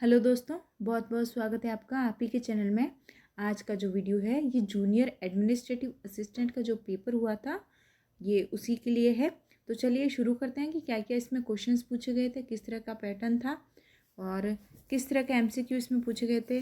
Hello दोस्तों, बहुत बहुत स्वागत है आपका आप ही के चैनल में। आज का जो वीडियो है ये जूनियर एडमिनिस्ट्रेटिव असिस्टेंट का जो पेपर हुआ था ये उसी के लिए है। तो चलिए शुरू करते हैं कि क्या क्या इसमें क्वेश्चंस पूछे गए थे, किस तरह का पैटर्न था और किस तरह के एमसीक्यू इसमें पूछे गए थे।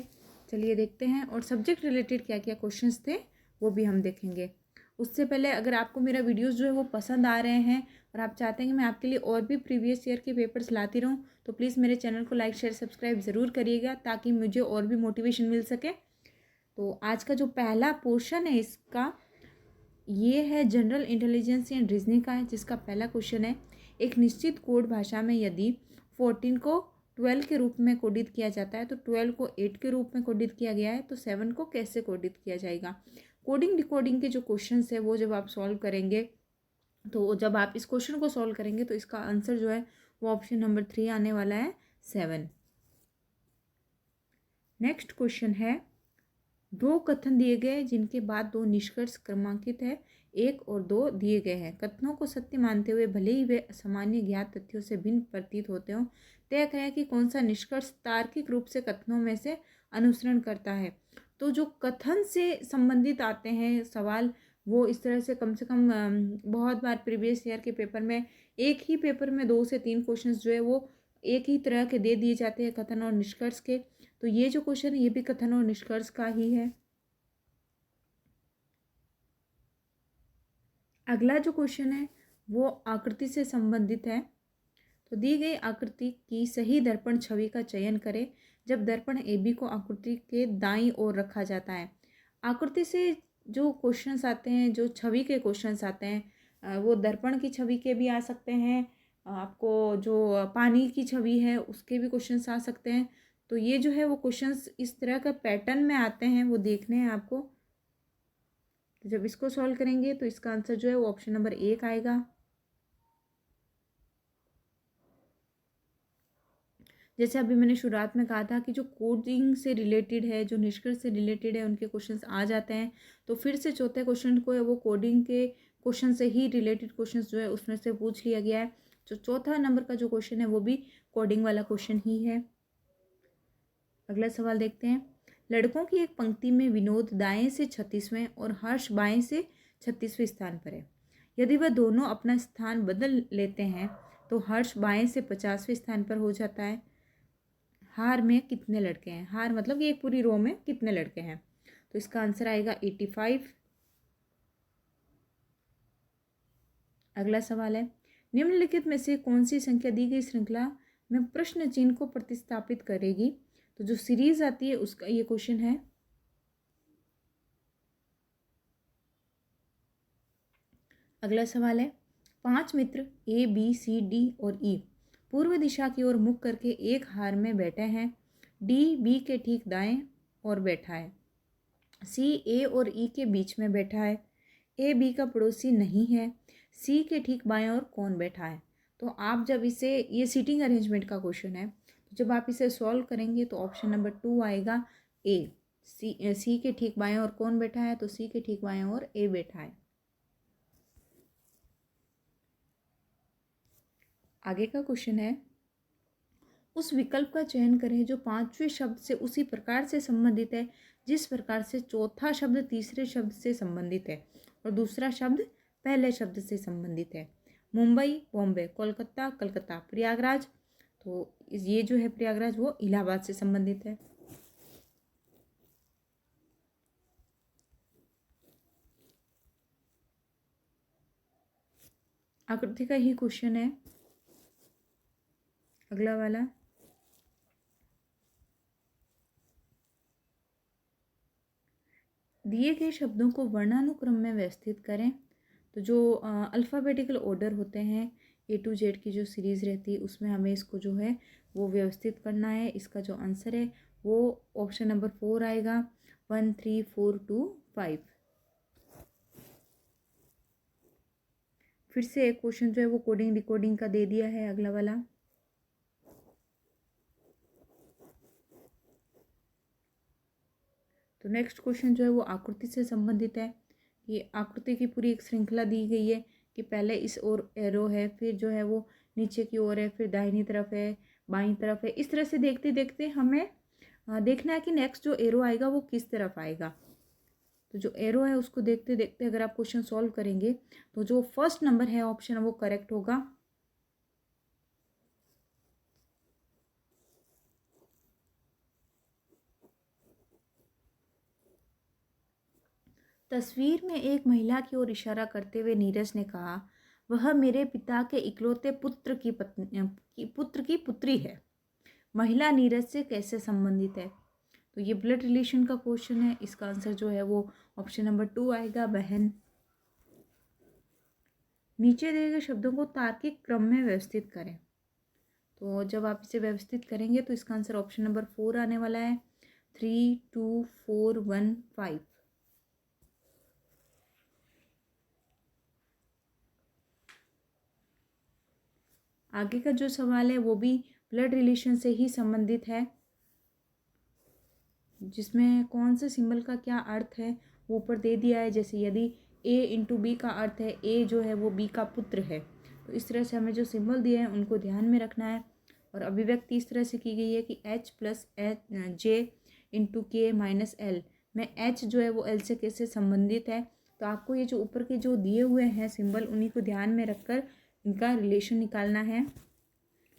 चलिए देखते हैं, और सब्जेक्ट रिलेटेड क्या क्या क्वेश्चंस थे वो भी हम देखेंगे। उससे पहले अगर आपको मेरा वीडियोज़ जो है वो पसंद आ रहे हैं और आप चाहते हैं कि मैं आपके लिए और भी प्रीवियस ईयर के पेपर्स लाती रहूं, तो प्लीज़ मेरे चैनल को लाइक शेयर सब्सक्राइब ज़रूर करिएगा ताकि मुझे और भी मोटिवेशन मिल सके। तो आज का जो पहला पोर्शन है इसका ये है जनरल इंटेलिजेंस एंड रीजनिंग का है, जिसका पहला क्वेश्चन है एक निश्चित कोड भाषा में यदि 14 को 12 के रूप में कोडित किया जाता है तो 12 को 8 के रूप में कोडित किया गया है, तो 7 को कैसे कोडित किया जाएगा। कोडिंग डिकोडिंग के जो क्वेश्चंस है वो जब आप सॉल्व करेंगे, तो जब आप इस क्वेश्चन को सॉल्व करेंगे तो इसका आंसर जो है वो ऑप्शन नंबर 3 आने वाला है, 7। नेक्स्ट क्वेश्चन है दो कथन दिए गए जिनके बाद दो निष्कर्ष क्रमांकित है, 1 और 2 दिए गए हैं। कथनों को सत्य मानते हुए भले ही वे सामान्य ज्ञात तथ्यों से भिन्न प्रतीत होते हों, तय करें कि कौन सा निष्कर्ष तार्किक रूप से कथनों में से अनुसरण करता है। तो जो कथन से संबंधित आते हैं सवाल वो इस तरह से कम बहुत बार प्रीवियस ईयर के पेपर में एक ही पेपर में 2 से 3 क्वेश्चंस जो है वो एक ही तरह के दे दिए जाते हैं, कथन और निष्कर्ष के। तो ये जो क्वेश्चन है ये भी कथन और निष्कर्ष का ही है। अगला जो क्वेश्चन है वो आकृति से संबंधित है। तो दी गई आकृति की सही दर्पण छवि का चयन करें जब दर्पण AB को आकृति के दाईं ओर रखा जाता है। आकृति से जो क्वेश्चंस आते हैं, जो छवि के क्वेश्चंस आते हैं, वो दर्पण की छवि के भी आ सकते हैं, आपको जो पानी की छवि है उसके भी क्वेश्चंस आ सकते हैं। तो ये जो है वो क्वेश्चंस इस तरह का पैटर्न में आते हैं, वो देखने हैं आपको। तो जब इसको सॉल्व करेंगे तो इसका आंसर जो है वो ऑप्शन नंबर 1 आएगा। जैसे अभी मैंने शुरुआत में कहा था कि जो कोडिंग से रिलेटेड है, जो निष्कर्ष से रिलेटेड है, उनके क्वेश्चंस आ जाते हैं। तो फिर से चौथे क्वेश्चन को है वो कोडिंग के क्वेश्चन से ही रिलेटेड क्वेश्चंस जो है उसमें से पूछ लिया गया है। जो चौथा नंबर का जो क्वेश्चन है वो भी कोडिंग वाला क्वेश्चन ही है। अगला सवाल देखते हैं। लड़कों की एक पंक्ति में विनोद दाएं से 36वें और हर्ष बाएं से 36वें स्थान पर है। यदि वह दोनों अपना स्थान बदल लेते हैं तो हर्ष बाएं से 50वें स्थान पर हो जाता है। हार में कितने लड़के हैं, हार मतलब कि एक पूरी रो में कितने लड़के हैं। तो इसका आंसर आएगा 85। अगला सवाल है निम्नलिखित में से कौन सी संख्या दी गई श्रृंखला में प्रश्न चिन्ह को प्रतिस्थापित करेगी। तो जो सीरीज आती है उसका ये क्वेश्चन है। अगला सवाल है 5 मित्र A B C D और E पूर्व दिशा की ओर मुख करके एक हार में बैठे हैं। D B के ठीक दाएं और बैठा है। C A और E के बीच में बैठा है। A B का पड़ोसी नहीं है। C के ठीक बाएं और कौन बैठा है। तो आप जब इसे, ये सीटिंग अरेंजमेंट का क्वेश्चन है, तो जब आप इसे सॉल्व करेंगे तो ऑप्शन नंबर 2 आएगा, A। C के ठीक बाएं और कौन बैठा है, तो C के ठीक बाएं और A बैठा है। आगे का क्वेश्चन है उस विकल्प का चयन करें जो पांचवें शब्द से उसी प्रकार से संबंधित है जिस प्रकार से चौथा शब्द तीसरे शब्द से संबंधित है और दूसरा शब्द पहले शब्द से संबंधित है। मुंबई, बॉम्बे, कोलकाता, कलकत्ता, प्रयागराज। तो ये जो है प्रयागराज वो इलाहाबाद से संबंधित है। आकृति का ही क्वेश्चन है अगला वाला। दिए गए शब्दों को वर्णानुक्रम में व्यवस्थित करें। तो जो अल्फ़ाबेटिकल ऑर्डर होते हैं A to Z की जो सीरीज़ रहती है उसमें हमें इसको जो है वो व्यवस्थित करना है। इसका जो आंसर है वो ऑप्शन नंबर 4 आएगा, 1 3 4 2 5। फिर से एक क्वेश्चन जो है वो कोडिंग डिकोडिंग का दे दिया है अगला वाला। तो नेक्स्ट क्वेश्चन जो है वो आकृति से संबंधित है। ये आकृति की पूरी एक श्रृंखला दी गई है कि पहले इस ओर एरो है, फिर जो है वो नीचे की ओर है, फिर दाहिनी तरफ है, बाईं तरफ है। इस तरह से देखते देखते हमें देखना है कि नेक्स्ट जो एरो आएगा वो किस तरफ आएगा। तो जो एरो है उसको देखते देखते अगर आप क्वेश्चन सॉल्व करेंगे तो जो फर्स्ट नंबर है ऑप्शन वो करेक्ट होगा। तस्वीर में एक महिला की ओर इशारा करते हुए नीरज ने कहा, वह मेरे पिता के इकलौते पुत्र की पुत्री है। महिला नीरज से कैसे संबंधित है? तो ये ब्लड रिलेशन का क्वेश्चन है। इसका आंसर जो है वो ऑप्शन नंबर 2 आएगा, बहन। नीचे दिए गए शब्दों को तार्किक क्रम में व्यवस्थित करें। तो जब आप इसे व्यवस्थित करेंगे तो इसका आंसर ऑप्शन नंबर 4 आने वाला है, 3 2 4 1 5। आगे का जो सवाल है वो भी ब्लड रिलेशन से ही संबंधित है, जिसमें कौन से सिंबल का क्या अर्थ है वो ऊपर दे दिया है। जैसे यदि A इंटू बी का अर्थ है A जो है वो B का पुत्र है, तो इस तरह से हमें जो सिंबल दिए हैं उनको ध्यान में रखना है। और अभिव्यक्ति इस तरह से की गई है कि H प्लस J इंटू के माइनस L में H जो है वो L से कैसे संबंधित है। तो आपको ये जो ऊपर के जो दिए हुए हैं सिंबल उन्हीं को ध्यान में रखकर इनका रिलेशन निकालना है।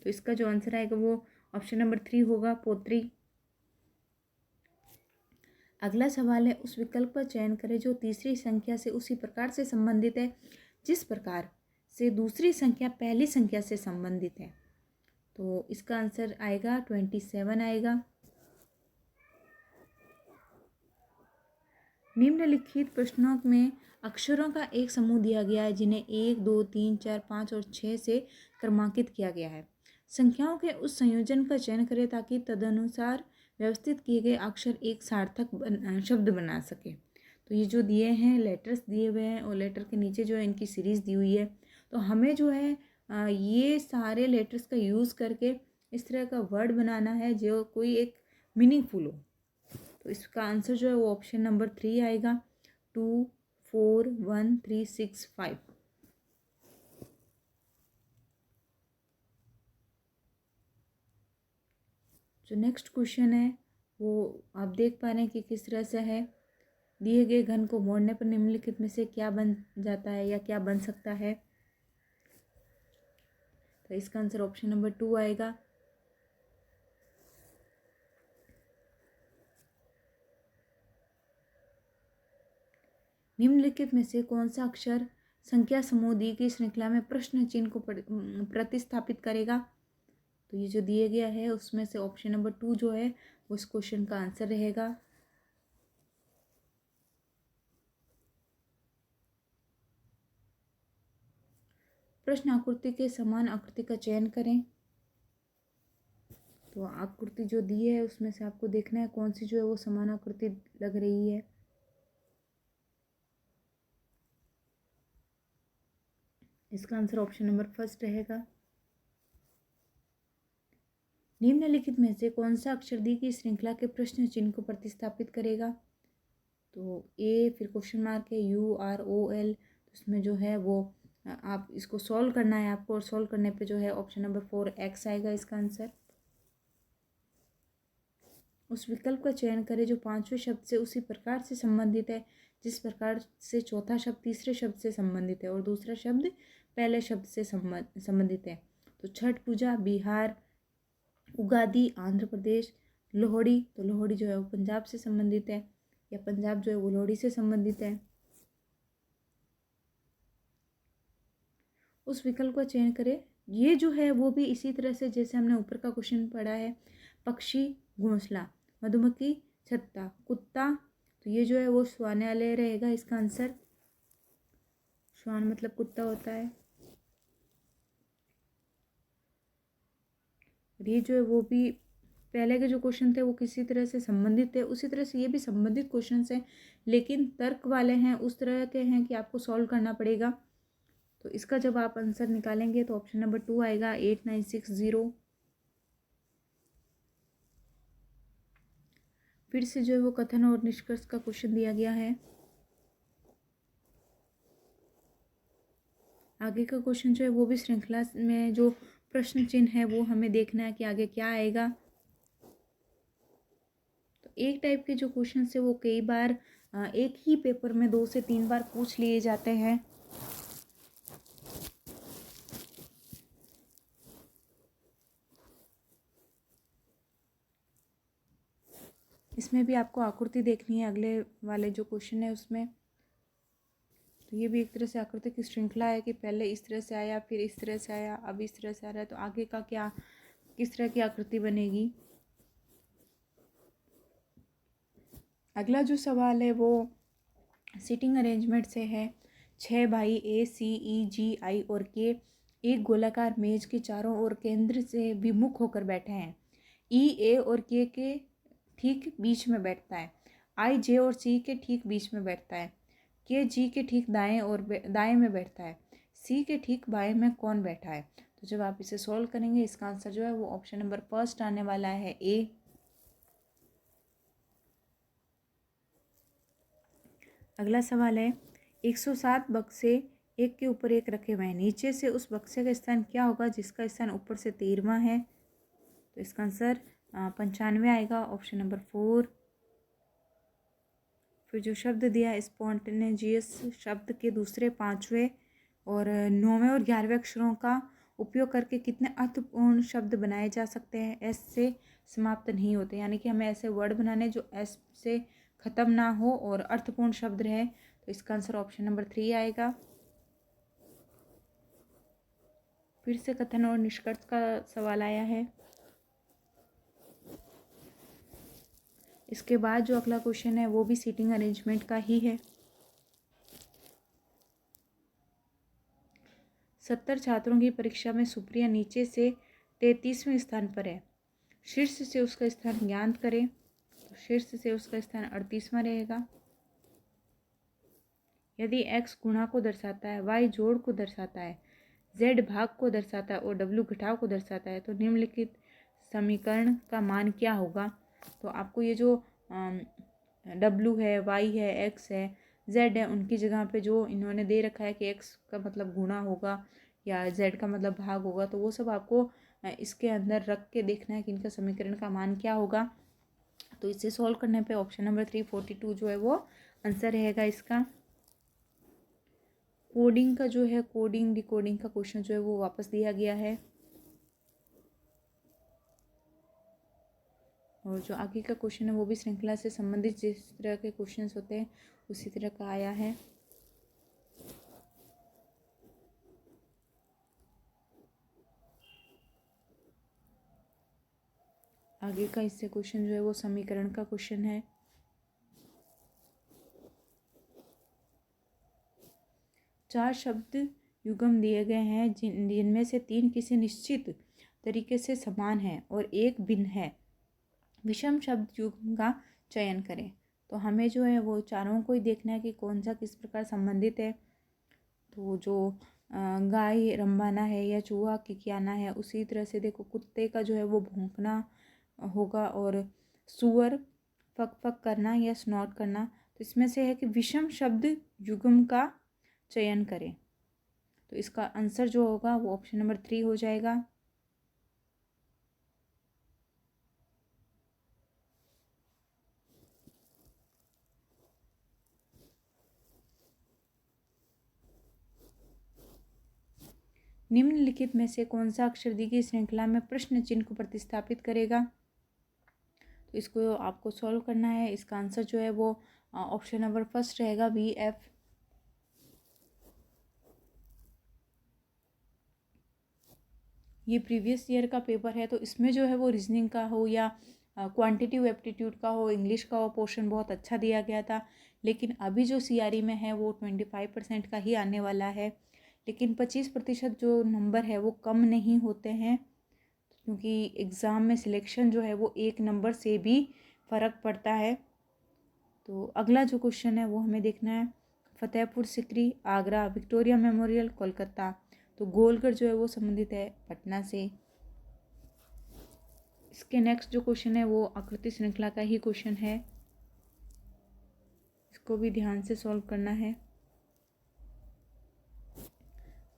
तो इसका जो आंसर आएगा वो ऑप्शन नंबर 3 होगा, पोत्री। अगला सवाल है, उस विकल्प का चयन करें जो तीसरी संख्या से उसी प्रकार से संबंधित है जिस प्रकार से दूसरी संख्या पहली संख्या से संबंधित है। तो इसका आंसर आएगा 27 आएगा। निम्नलिखित प्रश्नों में अक्षरों का एक समूह दिया गया है जिन्हें 1 2 3 4 5 और 6 से क्रमांकित किया गया है। संख्याओं के उस संयोजन का चयन करें ताकि तदनुसार व्यवस्थित किए गए अक्षर एक सार्थक शब्द बना सके। तो ये जो दिए हैं लेटर्स दिए हुए हैं और लेटर के नीचे जो है इनकी सीरीज़ दी हुई है। तो हमें जो है ये सारे लेटर्स का यूज़ करके इस तरह का वर्ड बनाना है जो कोई एक मीनिंगफुल हो। तो इसका आंसर जो है वो ऑप्शन नंबर 3 आएगा, 2 4 1 3 6 5। जो नेक्स्ट क्वेश्चन है वो आप देख पा रहे हैं कि किस तरह से है। दिए गए घन को मोड़ने पर निम्नलिखित में से क्या बन जाता है या क्या बन सकता है। तो इसका आंसर ऑप्शन नंबर 2 आएगा। निम्नलिखित में से कौन सा अक्षर संख्या समूह दी की श्रृंखला में प्रश्न चिन्ह को प्रतिस्थापित करेगा। तो ये जो दिए गया है उसमें से ऑप्शन नंबर 2 जो है उस क्वेश्चन का आंसर रहेगा। प्रश्न आकृति के समान आकृति का चयन करें। तो आकृति जो दी है उसमें से आपको देखना है कौन सी जो है वो समान आकृति लग रही है। इसका आंसर ऑप्शन नंबर 1 रहेगा। निम्नलिखित में से कौन सा अक्षर दी की श्रृंखला के प्रश्न चिन्ह को प्रतिस्थापित करेगा। तो ए फिर क्वेश्चन मार्क है, UROL। तो इसमें जो है वो आप इसको सॉल्व करना है आपको, और सॉल्व करने पे जो है ऑप्शन नंबर 4 X आएगा इसका आंसर। उस विकल्प का चयन करें जो पांचवें शब्द से उसी प्रकार से संबंधित है जिस प्रकार से चौथा शब्द तीसरे शब्द से संबंधित है और दूसरा शब्द पहले शब्द से संबंधित है। तो छठ पूजा बिहार, उगादी आंध्र प्रदेश, लोहड़ी तो लोहड़ी जो है वो पंजाब से संबंधित है, या पंजाब जो है वो लोहड़ी से संबंधित है। उस विकल्प का चयन करें। ये जो है वो भी इसी तरह से जैसे हमने ऊपर का क्वेश्चन पढ़ा है, पक्षी घोंसला, मधुमक्खी छत्ता, कुत्ता। तो ये जो है वो श्वानालय रहेगा इसका आंसर। श्वान मतलब कुत्ता होता है। ये जो है वो भी पहले के जो क्वेश्चन थे वो किसी तरह से संबंधित थे, उसी तरह से ये भी संबंधित क्वेश्चन हैं लेकिन तर्क वाले हैं, उस तरह के हैं कि आपको सॉल्व करना पड़ेगा। तो इसका जब आप आंसर निकालेंगे तो ऑप्शन नंबर 2 आएगा, 8960। फिर से जो है वो कथन और निष्कर्ष का क्वेश्चन दिया गया है। आगे का क्वेश्चन जो है वो भी श्रृंखला में जो प्रश्न चिन्ह है वो हमें देखना है कि आगे क्या आएगा। तो एक टाइप के जो क्वेश्चन है वो कई बार एक ही पेपर में 2 से 3 बार पूछ लिए जाते हैं। इसमें भी आपको आकृति देखनी है अगले वाले जो क्वेश्चन है उसमें। तो ये भी एक तरह से आकृति की श्रृंखला है कि पहले इस तरह से आया, फिर इस तरह से आया, अब इस तरह से आ रहा है, तो आगे का क्या, किस तरह की आकृति बनेगी। अगला जो सवाल है वो सीटिंग अरेंजमेंट से है। 6 भाई ए, सी, ई, जी, आई और के एक गोलाकार मेज के चारों ओर केंद्र से विमुख होकर बैठे हैं। ई, ए और के ठीक बीच में बैठता है। आई, जे और सी के ठीक बीच में बैठता है। के, जी के ठीक दाएं में बैठता है। सी के ठीक बाएं में कौन बैठा है। तो जब आप इसे सॉल्व करेंगे इसका आंसर जो है वो ऑप्शन नंबर फर्स्ट आने वाला है, ए। अगला सवाल है 107 बक्से एक के ऊपर एक रखे हुए हैं। नीचे से उस बक्से का स्थान क्या होगा जिसका स्थान ऊपर से 13वां है। तो इसका आंसर 95 आएगा, ऑप्शन नंबर 4। फिर जो शब्द दिया स्पॉन्टेनियस शब्द के दूसरे, 5वें और 9वें और 11वें अक्षरों का उपयोग करके कितने अर्थपूर्ण शब्द बनाए जा सकते हैं। एस से समाप्त नहीं होते, यानी कि हमें ऐसे वर्ड बनाने जो एस से ख़त्म ना हो और अर्थपूर्ण शब्द रहे। तो इसका आंसर ऑप्शन नंबर 3 आएगा। फिर से कथन और निष्कर्ष का सवाल आया है। इसके बाद जो अगला क्वेश्चन है वो भी सीटिंग अरेंजमेंट का ही है। 70 छात्रों की परीक्षा में सुप्रिया नीचे से 33वें स्थान पर है। शीर्ष से उसका स्थान ज्ञात करें। तो शीर्ष से उसका स्थान 38वां रहेगा। यदि x गुणा को दर्शाता है, y जोड़ को दर्शाता है, z भाग को दर्शाता है और w घटाव को दर्शाता है, तो निम्नलिखित समीकरण का मान क्या होगा। तो आपको ये जो w है, y है, x है, z है, उनकी जगह पे जो इन्होंने दे रखा है कि x का मतलब गुणा होगा या z का मतलब भाग होगा, तो वो सब आपको इसके अंदर रख के देखना है कि इनका समीकरण का मान क्या होगा। तो इसे सॉल्व करने पे ऑप्शन नंबर 342 जो है वो आंसर रहेगा इसका। कोडिंग का जो है, कोडिंग डिकोडिंग का क्वेश्चन जो है वो वापस दिया गया है। और जो आगे का क्वेश्चन है वो भी श्रृंखला से संबंधित जिस तरह के क्वेश्चंस होते हैं उसी तरह का आया है। आगे का इससे क्वेश्चन जो है वो समीकरण का क्वेश्चन है। चार शब्द युग्म दिए गए हैं जिनमें से 3 किसी निश्चित तरीके से समान हैं और एक भिन्न है। विषम शब्द युग्म का चयन करें। तो हमें जो है वो चारों को ही देखना है कि कौन सा किस प्रकार संबंधित है। तो जो गाय रंबाना है या चूहा किकियाना है, उसी तरह से देखो कुत्ते का जो है वो भौंकना होगा और सुअर फक फक करना या स्नॉट करना। तो इसमें से है कि विषम शब्द युग्म का चयन करें। तो इसका आंसर जो होगा वो ऑप्शन नंबर 3 हो जाएगा। निम्नलिखित में से कौन सा अक्षर दी गई श्रृंखला में प्रश्न चिन्ह को प्रतिस्थापित करेगा। तो इसको आपको सॉल्व करना है। इसका आंसर जो है वो ऑप्शन नंबर फर्स्ट रहेगा, VF। ये प्रीवियस ईयर का पेपर है, तो इसमें जो है वो रीजनिंग का हो या क्वांटिटिव एप्टीट्यूड का हो, इंग्लिश का हो, पोर्शन बहुत अच्छा दिया गया था। लेकिन अभी जो CRE में है वो 25% का ही आने वाला है। लेकिन 25% जो नंबर है वो कम नहीं होते हैं, क्योंकि एग्ज़ाम में सिलेक्शन जो है वो एक नंबर से भी फ़र्क पड़ता है। तो अगला जो क्वेश्चन है वो हमें देखना है। Fatehpur Sikri, Agra, Victoria memorial, Kolkata. तो गोलगढ़ जो है वो संबंधित है पटना से। इसके नेक्स्ट जो क्वेश्चन है वो आकृति श्रृंखला का ही क्वेश्चन है, इसको भी ध्यान से सॉल्व करना है।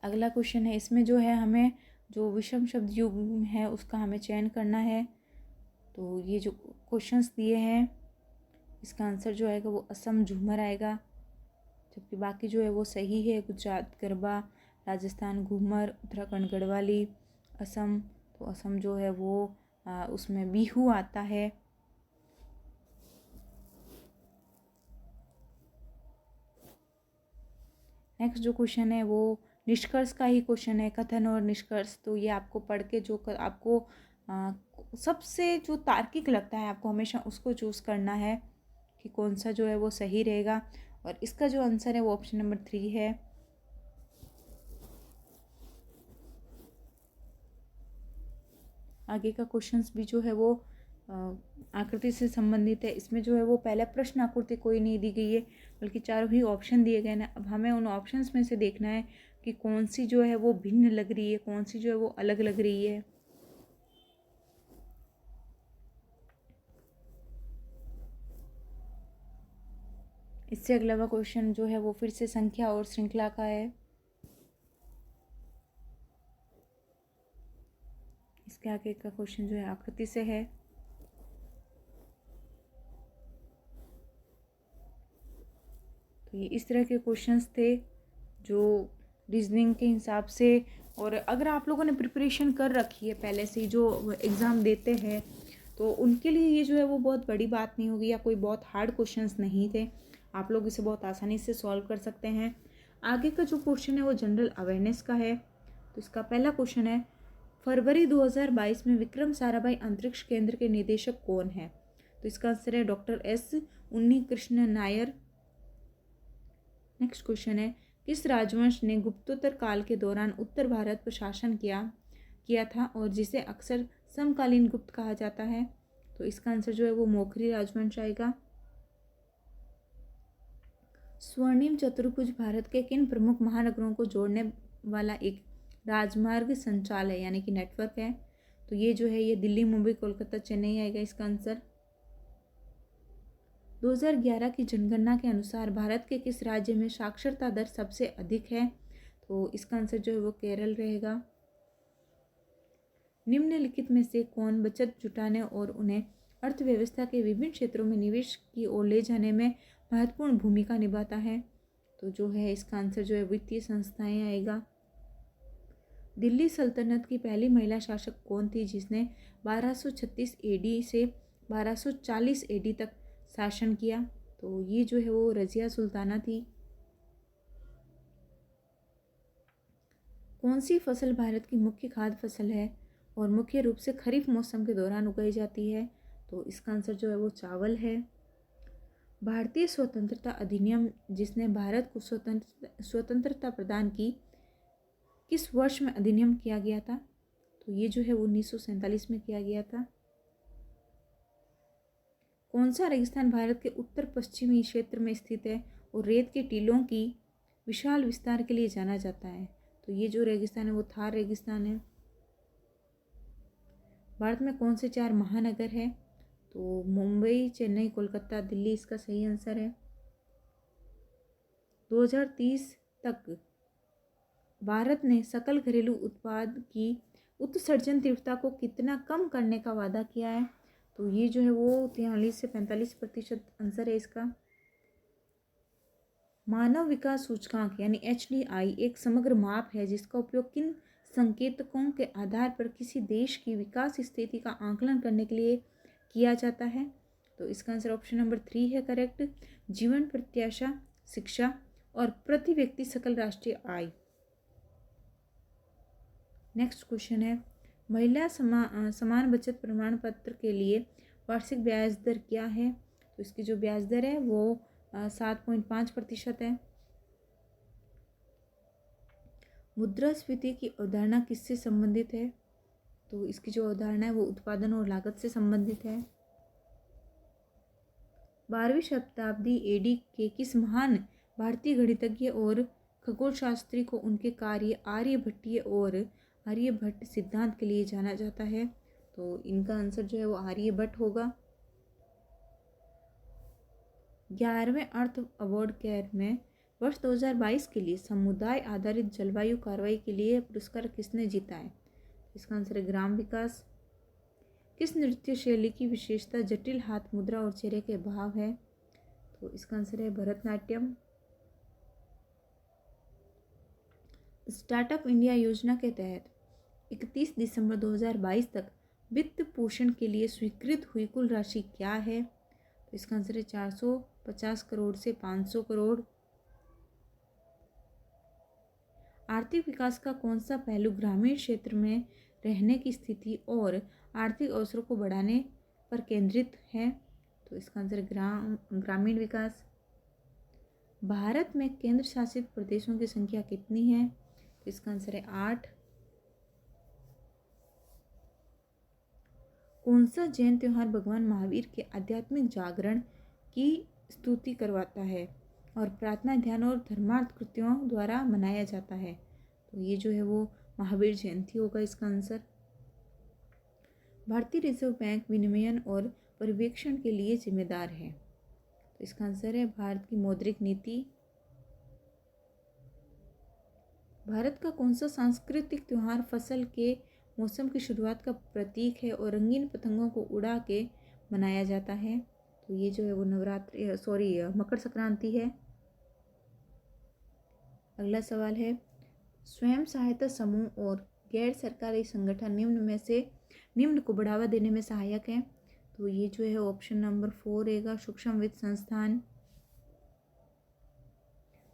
अगला क्वेश्चन है, इसमें जो है हमें जो विषम शब्द युग्म है उसका हमें चयन करना है। तो ये जो क्वेश्चंस दिए हैं इसका आंसर जो आएगा वो असम झूमर आएगा, जबकि बाकी जो है वो सही है। गुजरात गरबा, राजस्थान घूमर, उत्तराखंड गढ़वाली, असम, तो असम जो है वो उसमें बिहू आता है। नेक्स्ट जो क्वेश्चन है वो निष्कर्ष का ही क्वेश्चन है, कथन और निष्कर्ष। तो ये आपको पढ़ के जो आपको सबसे जो तार्किक लगता है आपको हमेशा उसको चूज़ करना है कि कौन सा जो है वो सही रहेगा। और इसका जो आंसर है वो ऑप्शन नंबर 3 है। आगे का क्वेश्चंस भी जो है वो आकृति से संबंधित है। इसमें जो है वो पहला प्रश्न आकृति कोई नहीं दी गई है, बल्कि चारों ही ऑप्शन दिए गए ना। अब हमें उन ऑप्शंस में से देखना है कि कौन सी जो है वो भिन्न लग रही है, कौन सी जो है वो अलग लग रही है। इससे अगला क्वेश्चन जो है वो फिर से संख्या और श्रृंखला का है। इसके आगे का क्वेश्चन जो है आकृति से है। तो ये इस तरह के क्वेश्चंस थे जो रीजनिंग के हिसाब से। और अगर आप लोगों ने प्रिपरेशन कर रखी है पहले से ही, जो एग्ज़ाम देते हैं, तो उनके लिए ये जो है वो बहुत बड़ी बात नहीं होगी, या कोई बहुत हार्ड क्वेश्चंस नहीं थे। आप लोग इसे बहुत आसानी से सॉल्व कर सकते हैं। आगे का जो क्वेश्चन है वो जनरल अवेयरनेस का है। तो इसका पहला क्वेश्चन है, फरवरी 2022 में विक्रम साराभाई अंतरिक्ष केंद्र के निदेशक कौन है? तो इसका आंसर है doctor S Unnikrishna Nair. Next question है, किस राजवंश ने गुप्तोत्तर काल के दौरान उत्तर भारत पर शासन किया था और जिसे अक्सर समकालीन गुप्त कहा जाता है? तो इसका आंसर जो है वो मौखरी राजवंश आएगा। स्वर्णिम चतुर्भुज भारत के किन प्रमुख महानगरों को जोड़ने वाला एक राजमार्ग संचाल है, यानी कि नेटवर्क है? तो ये जो है ये दिल्ली, मुंबई, कोलकाता, चेन्नई आएगा इसका आंसर। 2011 की जनगणना के अनुसार भारत के किस राज्य में साक्षरता दर सबसे अधिक है? तो इसका आंसर जो है वो केरल रहेगा। निम्नलिखित में से कौन बचत जुटाने और उन्हें अर्थव्यवस्था के विभिन्न क्षेत्रों में निवेश की ओर ले जाने में महत्वपूर्ण भूमिका निभाता है? तो जो है इसका आंसर जो है वित्तीय संस्थाएं आएगा। दिल्ली सल्तनत की पहली महिला शासक कौन थी जिसने 1236 एडी से 1240 एडी तक शासन किया? तो ये जो है वो रजिया सुल्ताना थी। कौन सी फसल भारत की मुख्य खाद्य फसल है और मुख्य रूप से खरीफ मौसम के दौरान उगाई जाती है? तो इसका आंसर जो है वो चावल है। भारतीय स्वतंत्रता अधिनियम जिसने भारत को स्वतंत्रता प्रदान की, किस वर्ष में अधिनियम किया गया था? तो ये जो है 1947 में किया गया था। कौन सा रेगिस्तान भारत के उत्तर पश्चिमी क्षेत्र में स्थित है और रेत के टीलों की विशाल विस्तार के लिए जाना जाता है? तो ये जो रेगिस्तान है वो थार रेगिस्तान है। भारत में कौन से 4 महानगर हैं? तो मुंबई, चेन्नई, कोलकाता, दिल्ली इसका सही आंसर है। 2030 तक भारत ने सकल घरेलू उत्पाद की उत्सर्जन तीव्रता को कितना कम करने का वादा किया है? तो ये जो है वो 43 से 45% आंसर है इसका। मानव विकास सूचकांक यानी HDI एक समग्र माप है जिसका उपयोग किन संकेतकों के आधार पर किसी देश की विकास स्थिति का आकलन करने के लिए किया जाता है? तो इसका आंसर ऑप्शन नंबर 3 है करेक्ट। जीवन प्रत्याशा, शिक्षा और प्रति व्यक्ति सकल राष्ट्रीय आय। नेक्स्ट क्वेश्चन है, महिला समान बचत प्रमाण पत्र के लिए वार्षिक ब्याज दर क्या है? तो इसकी जो ब्याज दर है वो 7.5% है। मुद्रास्फीति की अवधारणा किससे संबंधित है? तो इसकी जो अवधारणा है वो उत्पादन और लागत से संबंधित है। 12वीं शताब्दी एडी के किस महान भारतीय गणितज्ञ और खगोलशास्त्री को उनके कार्य आर्यभट्टीय और आर्यभट्ट सिद्धांत के लिए जाना जाता है? तो इनका आंसर जो है वो आर्यभट्ट होगा। 11वें अर्थ अवार्ड केयर में वर्ष 2022 के लिए समुदाय आधारित जलवायु कार्रवाई के लिए पुरस्कार किसने जीता है? इसका आंसर है ग्राम विकास। किस नृत्य शैली की विशेषता जटिल हाथ मुद्रा और चेहरे के भाव है? तो इसका आंसर है भरतनाट्यम। स्टार्टअप इंडिया योजना के तहत 31 दिसंबर 2022 तक वित्त पोषण के लिए स्वीकृत हुई कुल राशि क्या है? तो इसका आंसर है 450 करोड़ से 500 करोड़। आर्थिक विकास का कौन सा पहलू ग्रामीण क्षेत्र में रहने की स्थिति और आर्थिक अवसरों को बढ़ाने पर केंद्रित है? तो इसका आंसर ग्रामीण विकास। भारत में केंद्र शासित प्रदेशों की संख्या कितनी है? तो इसका आंसर है 8। कौन सा जैन त्योहार भगवान महावीर के आध्यात्मिक जागरण की स्तुति करवाता है और प्रार्थना, ध्यान और धर्मार्थ कृत्यों द्वारा मनाया जाता है? तो ये जो है वो महावीर जयंती होगा इसका आंसर। भारतीय रिजर्व बैंक विनिमयन और पर्यवेक्षण के लिए जिम्मेदार है? तो इसका आंसर है भारत की मौद्रिक नीति। भारत का कौन सा सांस्कृतिक त्योहार फसल के मौसम की शुरुआत का प्रतीक है और रंगीन पतंगों को उड़ा के मनाया जाता है? तो ये जो है वो मकर संक्रांति है। अगला सवाल है, स्वयं सहायता समूह और गैर सरकारी संगठन निम्न को बढ़ावा देने में सहायक हैं? तो ये जो है ऑप्शन नंबर 4 रहेगा, सूक्ष्म वित्त संस्थान।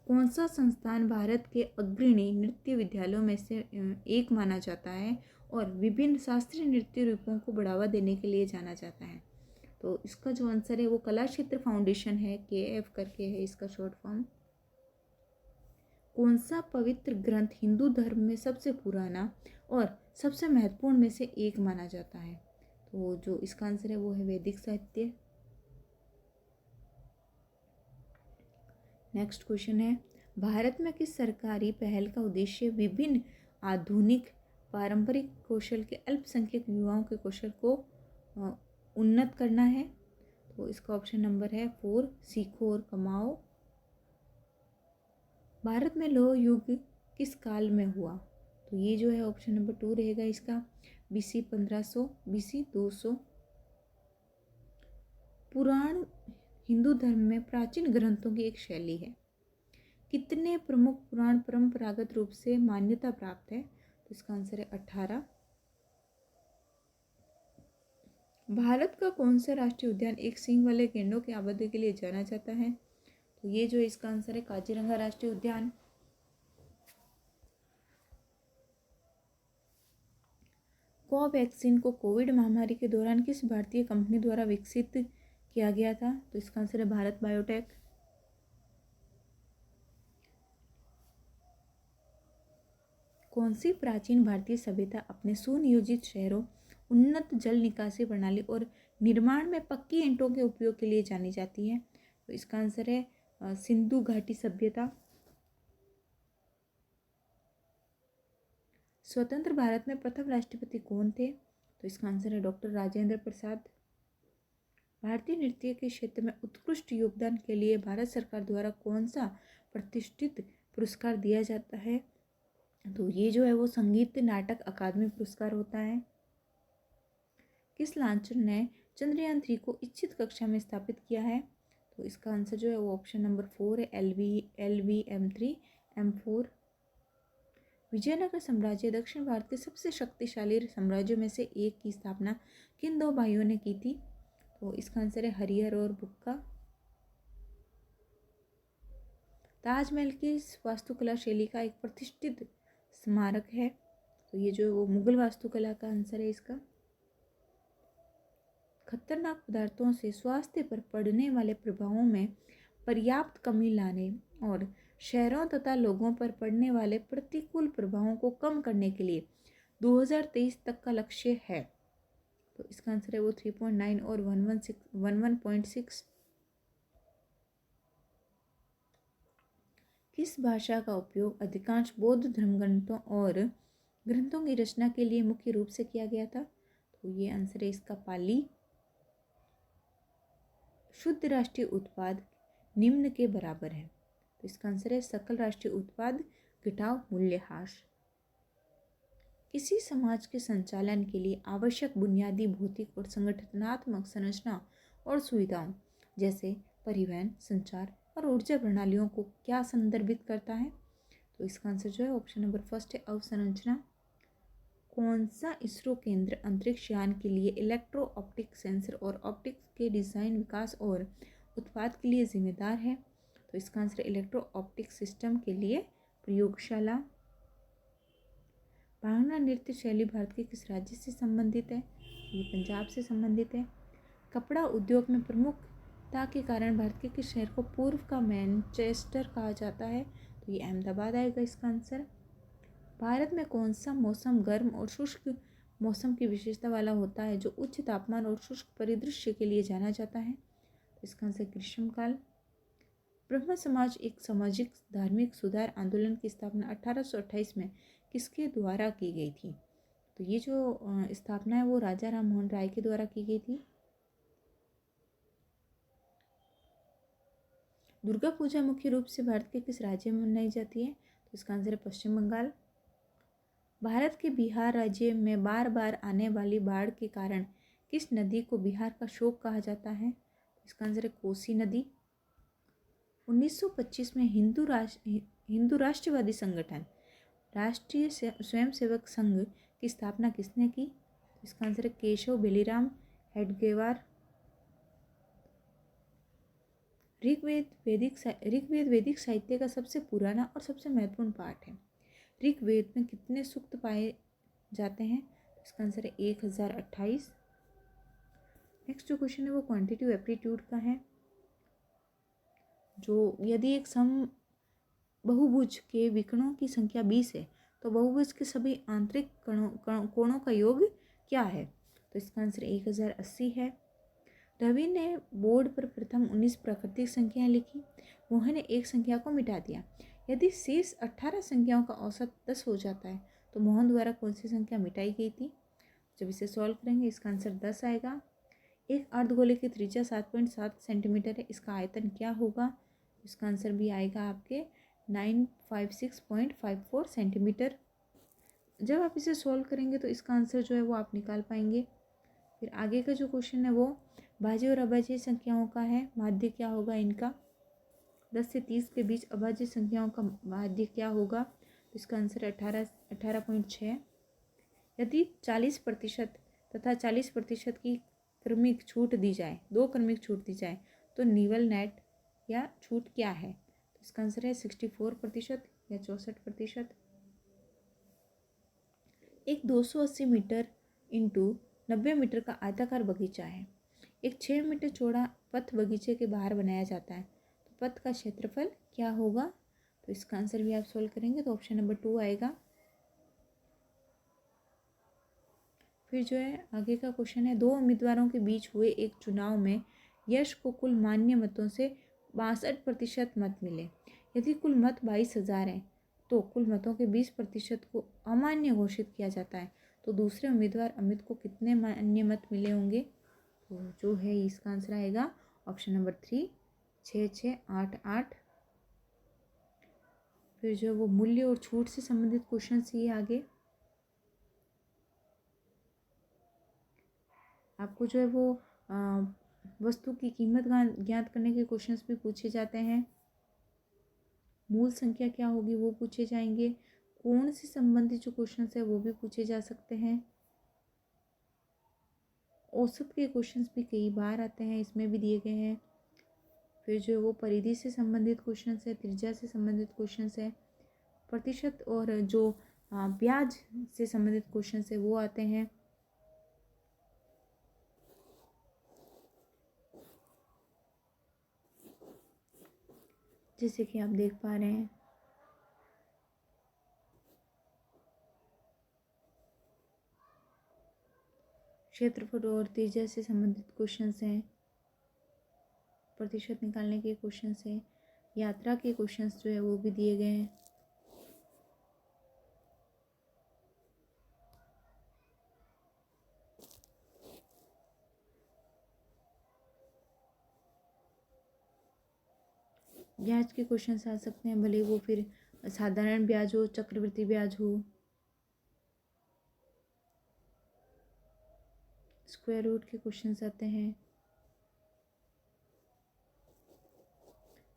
कौन सा संस्थान भारत के अग्रणी नृत्य विद्यालयों में से एक माना जाता है और विभिन्न शास्त्रीय नृत्य रूपों को बढ़ावा देने के लिए जाना जाता है? तो इसका जो आंसर है वो कला क्षेत्र फाउंडेशन है, KF करके है इसका शॉर्ट फॉर्म। कौन सा पवित्र ग्रंथ हिंदू धर्म में सबसे पुराना और सबसे महत्वपूर्ण में से एक माना जाता है? तो जो इसका आंसर है वो है वैदिक साहित्य। नेक्स्ट क्वेश्चन है, भारत में किस सरकारी पहल का उद्देश्य विभिन्न आधुनिक पारंपरिक कौशल के अल्पसंख्यक युवाओं के कौशल को उन्नत करना है? तो इसका ऑप्शन नंबर है 4, सीखो और कमाओ। भारत में लौह युग किस काल में हुआ? तो ये जो है ऑप्शन नंबर 2 रहेगा इसका, BC 1500, BC 200। पुराण हिंदू धर्म में प्राचीन ग्रंथों की एक शैली है। कितने प्रमुख पुराण परंपरागत रूप से मान्यता प्राप्त है? तो इसका आंसर है 18। भारत का कौन सा राष्ट्रीय उद्यान एक सींग वाले गैंडों की आबादी के लिए जाना जाता है? तो ये जो इसका आंसर है काजीरंगा राष्ट्रीय उद्यान। कोवैक्सीन को कोविड महामारी के दौरान किस भारतीय कंपनी द्वारा विकसित किया गया था? तो इसका आंसर है भारत बायोटेक। कौन सी प्राचीन भारतीय सभ्यता अपने सुनियोजित शहरों, उन्नत जल निकासी प्रणाली और निर्माण में पक्की ईंटों के उपयोग के लिए जानी जाती है? तो इसका आंसर है सिंधु घाटी सभ्यता। स्वतंत्र भारत में प्रथम राष्ट्रपति कौन थे? तो इसका आंसर है डॉक्टर राजेंद्र प्रसाद। भारतीय नृत्य के क्षेत्र में उत्कृष्ट योगदान के लिए भारत सरकार द्वारा कौन सा प्रतिष्ठित पुरस्कार दिया जाता है? तो ये जो है वो संगीत नाटक अकादमी पुरस्कार होता है। किस लॉन्चर ने चंद्रयान 3 को इच्छित कक्षा में स्थापित किया है? तो इसका आंसर जो है वो ऑप्शन नंबर 4 है, LVM3M4। विजयनगर साम्राज्य दक्षिण भारत के सबसे शक्तिशाली साम्राज्यों में से एक की स्थापना किन दो भाइयों ने की थी? तो इसका आंसर है हरिहर और बुक्का। ताजमहल की वास्तुकला शैली का एक प्रतिष्ठित स्मारक है? तो ये जो वो मुगल वास्तुकला का आंसर है इसका। खतरनाक पदार्थों से स्वास्थ्य पर पड़ने वाले प्रभावों में पर्याप्त कमी लाने और शहरों तथा लोगों पर पड़ने वाले प्रतिकूल प्रभावों को कम करने के लिए 2023 तक का लक्ष्य है? तो इसका आंसर है वो 3.9 और 11.6। किस भाषा का उपयोग अधिकांश बौद्ध धर्म ग्रंथों की रचना के लिए मुख्य रूप से किया गया था? तो ये आंसर है इसका पाली। शुद्ध राष्ट्रीय उत्पाद निम्न के बराबर है? तो इसका आंसर है सकल राष्ट्रीय उत्पाद घटाव मूल्यह्रास। किसी समाज के संचालन के लिए आवश्यक बुनियादी भौतिक और संगठनात्मक संरचना और सुविधाओं जैसे परिवहन, संचार और ऊर्जा प्रणालियों को क्या संदर्भित करता है? तो इसका आंसर जो है ऑप्शन नंबर फर्स्ट है, अवसंरचना। कौन सा इसरो केंद्र अंतरिक्ष यान के लिए इलेक्ट्रो ऑप्टिक सेंसर और ऑप्टिक्स के डिज़ाइन, विकास और उत्पाद के लिए जिम्मेदार है? तो इसका आंसर इलेक्ट्रो ऑप्टिक सिस्टम के लिए प्रयोगशाला। भांगड़ा नृत्य शैली भारत के किस राज्य से संबंधित है? ये पंजाब से संबंधित है। कपड़ा उद्योग में प्रमुखता के कारण भारत के किस शहर को पूर्व का मैनचेस्टर कहा जाता है? तो ये अहमदाबाद आएगा इसका आंसर। भारत में कौन सा मौसम गर्म और शुष्क मौसम की विशेषता वाला होता है जो उच्च तापमान और शुष्क परिदृश्य के लिए जाना जाता है? तो इसका आंसर ग्रीष्मकाल। ब्रह्म समाज एक सामाजिक धार्मिक सुधार आंदोलन की स्थापना 1828 में किसके द्वारा की गई थी? तो ये जो स्थापना है वो राजा राम मोहन राय के द्वारा की गई थी। दुर्गा पूजा मुख्य रूप से भारत के किस राज्य में मनाई जाती है? तो इसका आंसर है पश्चिम बंगाल। भारत के बिहार राज्य में बार बार आने वाली बाढ़ के कारण किस नदी को बिहार का शोक कहा जाता है? इसका आंसर है कोसी नदी। 1925 में हिंदू राष्ट्रवादी संगठन राष्ट्रीय स्वयंसेवक संघ की स्थापना किसने की? इसका आंसर है केशव बेलीराम हेडगेवार। ऋग्वेद वैदिक साहित्य का सबसे पुराना और सबसे महत्वपूर्ण पाठ है। ऋग्वेद में कितने सूक्त पाए जाते हैं? इसका आंसर है 1028। नेक्स्ट जो क्वेश्चन है वो क्वांटिटिव एप्टीट्यूड का है। जो यदि एक सम बहुभुज के विकर्णों की संख्या 20 है तो बहुभुज के सभी आंतरिक कोणों का योग क्या है? तो इसका आंसर 1080 है। रवि ने बोर्ड पर प्रथम 19 प्राकृतिक संख्याएं लिखी। मोहन ने एक संख्या को मिटा दिया। यदि शेष 18 संख्याओं का औसत 10 हो जाता है तो मोहन द्वारा कौन सी संख्या मिटाई गई थी? जब इसे सॉल्व करेंगे इसका आंसर 10 आएगा। एक अर्धगोले की त्रिज्या 7.7 सेंटीमीटर है, इसका आयतन क्या होगा? इसका आंसर भी आएगा आपके 956.54 सेंटीमीटर। जब आप इसे सॉल्व करेंगे तो इसका आंसर जो है वो आप निकाल पाएंगे। फिर आगे का जो क्वेश्चन है वो भाज्य और अभाज्य संख्याओं का है। माध्य क्या होगा इनका? 10 से 30 के बीच अभाज्य संख्याओं का माध्य क्या होगा? तो इसका आंसर 18.6। यदि 40% तथा 40% की क्रमिक छूट दी जाए, 2 क्रमिक छूट दी जाए तो निवल नेट या छूट क्या है? तो इसका आंसर है 64% या 64%। एक 280 मीटर इंटू 90 मीटर का आयताकार बगीचा है। एक 6 मीटर चौड़ा पथ बगीचे के बाहर बनाया जाता है, तो पथ का क्षेत्रफल क्या होगा? तो इसका आंसर भी आप सोल्व करेंगे तो ऑप्शन नंबर 2 आएगा। फिर जो है आगे का क्वेश्चन है, 2 उम्मीदवारों के बीच हुए एक चुनाव में यश को कुल मान्य मतों से 62% मत मिले। यदि कुल मत 22,000 हैं तो कुल मतों के 20% को अमान्य घोषित किया जाता है, तो दूसरे उम्मीदवार अमित को कितने मान्य मत मिले होंगे? तो जो है इसका आंसर आएगा ऑप्शन नंबर 3, 6,6,8,8। फिर जो है वो मूल्य और छूट से संबंधित क्वेश्चन ये आगे आपको जो है वो वस्तु की कीमत ज्ञात करने के क्वेश्चंस भी पूछे जाते हैं। मूल संख्या क्या होगी वो पूछे जाएंगे। कोण से संबंधित जो क्वेश्चंस है वो भी पूछे जा सकते हैं। औसत के क्वेश्चंस भी कई बार आते हैं, इसमें भी दिए गए हैं। फिर जो है वो परिधि से संबंधित क्वेश्चंस है, त्रिज्या से संबंधित क्वेश्चंस है, प्रतिशत और जो ब्याज से संबंधित क्वेश्चंस है वो आते हैं। जैसे कि आप देख पा रहे हैं क्षेत्रफल और त्रिज्या से संबंधित क्वेश्चंस हैं, प्रतिशत निकालने के क्वेश्चंस हैं, यात्रा के क्वेश्चंस जो है वो भी दिए गए हैं। ब्याज के क्वेश्चंस आ सकते हैं, भले वो फिर साधारण ब्याज हो, चक्रवृद्धि ब्याज हो। स्क्वायर रूट के क्वेश्चंस आते हैं,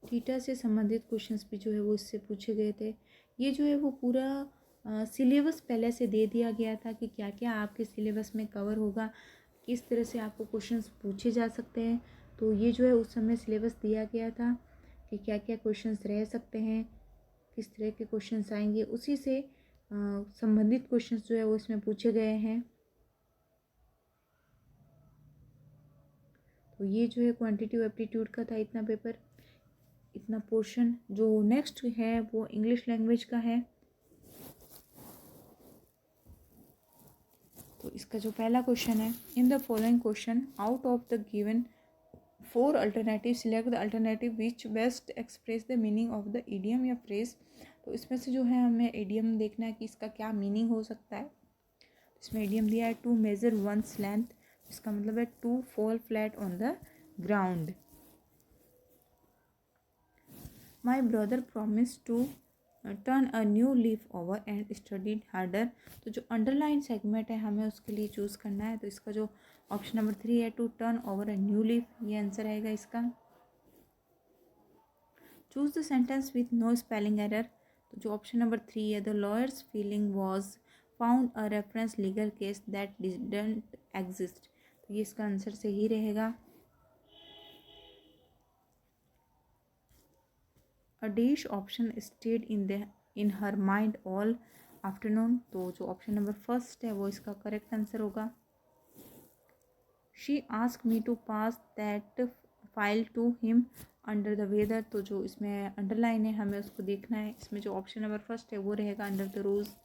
थीटा से संबंधित क्वेश्चंस भी जो है वो इससे पूछे गए थे। ये जो है वो पूरा सिलेबस पहले से दे दिया गया था कि क्या क्या आपके सिलेबस में कवर होगा, किस तरह से आपको क्वेश्चंस पूछे जा सकते हैं। तो ये जो है उस समय सिलेबस दिया गया था कि क्या क्या क्वेश्चंस रह सकते हैं, किस तरह के क्वेश्चंस आएंगे, उसी से संबंधित क्वेश्चंस जो है वो इसमें पूछे गए हैं। तो ये जो है क्वांटिटेटिव एप्टीट्यूड का था इतना पेपर, इतना पोर्शन। जो नेक्स्ट है वो इंग्लिश लैंग्वेज का है। तो इसका जो पहला क्वेश्चन है, in the following question out of the given 4 alternative select the alternative which best express the meaning of the idiom या फ्रेज। तो इसमें से जो है हमें इडियम देखना है कि इसका क्या मीनिंग हो सकता है। इसमें इडियम दिया है टू मेजर वंस लेंथ, इसका मतलब है to fall flat on the ground. My brother promise to turn a new leaf over and studied harder. तो जो अंडरलाइन सेगमेंट है हमें उसके लिए चूज़ करना है। तो इसका जो ऑप्शन नंबर 3 है to turn over a new leaf, ये आंसर आएगा इसका। Choose the sentence with no spelling error. तो जो ऑप्शन नंबर 3 है, the lawyers feeling was found a reference legal case that didn't exist. तो ये इसका आंसर सही रहेगा। A dish option stayed in her mind all afternoon. तो जो ऑप्शन नंबर फर्स्ट है वो इसका करेक्ट आंसर होगा। She ask me to pass that file to him under the weather. तो जो इसमें अंडरलाइन है हमें उसको देखना है। इसमें जो ऑप्शन नंबर फर्स्ट है वो रहेगा under the rose.